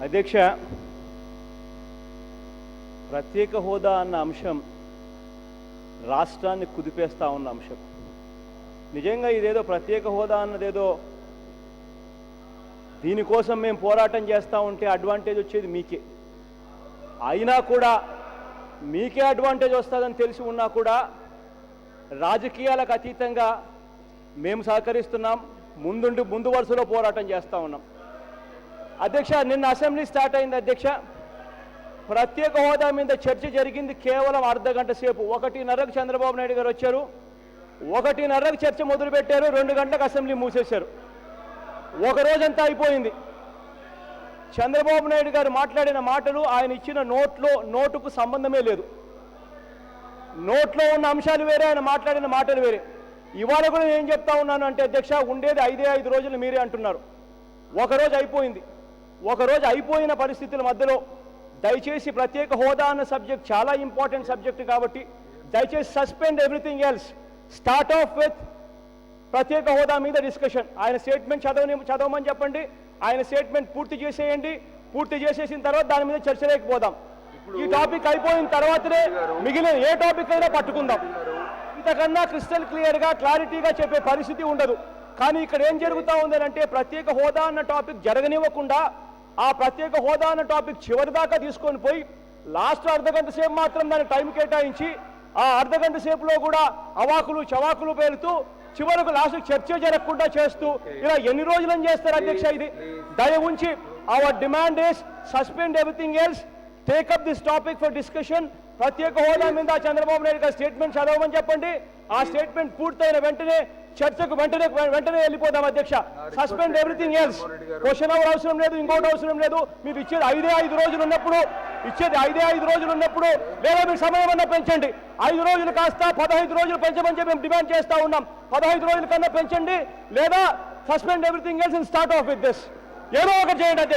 అధ్యక్ష, ప్రత్యేక హోదా అన్న అంశం రాష్ట్రాన్ని కుదిపేస్తా ఉన్న అంశం. నిజంగా ఇదేదో ప్రత్యేక హోదా అన్నదేదో దీనికోసం మేము పోరాటం చేస్తూ ఉంటే అడ్వాంటేజ్ వచ్చేది మీకే. అయినా కూడా మీకే అడ్వాంటేజ్ వస్తుందని తెలిసి ఉన్నా కూడా రాజకీయాలకు అతీతంగా మేము సహకరిస్తున్నాం, ముందు వరుసలో పోరాటం చేస్తూ ఉన్నాం. అధ్యక్ష, నిన్న అసెంబ్లీ స్టార్ట్ అయింది. అధ్యక్ష, ప్రత్యేక హోదా మీద చర్చ జరిగింది కేవలం అర్ధగంట సేపు. 1:30కు చంద్రబాబు నాయుడు గారు వచ్చారు, 1:30కు చర్చ మొదలుపెట్టారు, 2 గంటలకు అసెంబ్లీ మూసేశారు. ఒక రోజంతా అయిపోయింది. చంద్రబాబు నాయుడు గారు మాట్లాడిన మాటలు ఆయన ఇచ్చిన నోటుకు సంబంధమే లేదు. నోట్లో ఉన్న అంశాలు వేరే, ఆయన మాట్లాడిన మాటలు వేరే. ఇవాళ కూడా నేను చెప్తా ఉన్నాను అంటే అధ్యక్ష, ఉండేది 5 రోజులు మీరే అంటున్నారు. ఒకరోజు అయిపోయింది. ఒకరోజు అయిపోయిన పరిస్థితుల మధ్యలో దయచేసి ప్రత్యేక హోదా అన్న సబ్జెక్ట్ చాలా ఇంపార్టెంట్ సబ్జెక్ట్ కాబట్టి దయచేసి suspend everything else, start of with ప్రత్యేక హోదా మీద డిస్కషన్. ఆయన స్టేట్మెంట్ చదవమని చెప్పండి, ఆయన స్టేట్మెంట్ పూర్తి చేసేయండి. పూర్తి చేసేసిన తర్వాత దాని మీద చర్చలోకి పోదాం. ఈ టాపిక్ అయిపోయిన తర్వాతనే మిగిలిన ఏ టాపిక్ అయినా పట్టుకుందాం. ఇంతకన్నా క్రిస్టల్ క్లియర్గా క్లారిటీగా చెప్పే పరిస్థితి ఉండదు. కానీ ఇక్కడ ఏం జరుగుతూ ఉందంటే ప్రత్యేక హోదా అన్న టాపిక్ జరగనివ్వకుండా ఆ ప్రత్యేక హోదా అన్న టాపిక్ చివరి దాకా తీసుకొని పోయి లాస్ట్ అర్ధగంట సేపు మాత్రం దానికి టైం కేటాయించి ఆ అర్ధగంట సేపులో కూడా అవాకులు చవాకులు పేరుతూ చివరకు లాస్ట్ చర్చ జరగకుండా చేస్తూ ఇలా ఎన్ని రోజులని చేస్తారు అధ్యక్ష? ఇది దయ ఉంచి hour demand is suspend everything else, take up this topic for discussion. ప్రత్యేక హోదా మీద చంద్రబాబు నాయుడు గారు స్టేట్మెంట్ చదవమని చెప్పండి. ఆ స్టేట్మెంట్ పూర్తయిన వెంటనే చర్చకు వెంటనే వెళ్ళిపోదాం అధ్యక్ష. Suspend everything else. Question hour అవసరం లేదు, ఇంకోటి అవసరం లేదు. మీరు ఇచ్చేది 5 రోజులు ఉన్నప్పుడు, లేదా మీరు సమయం అన్నా పెంచండి. 5 రోజులు కాస్త 15 రోజులు పెంచమని చెప్పి మేము డిమాండ్ చేస్తా ఉన్నాం. 15 రోజుల కన్నా పెంచండి, లేదా suspend everything else and start of with this. ఏదో ఒకటి చేయండి అధ్యక్ష.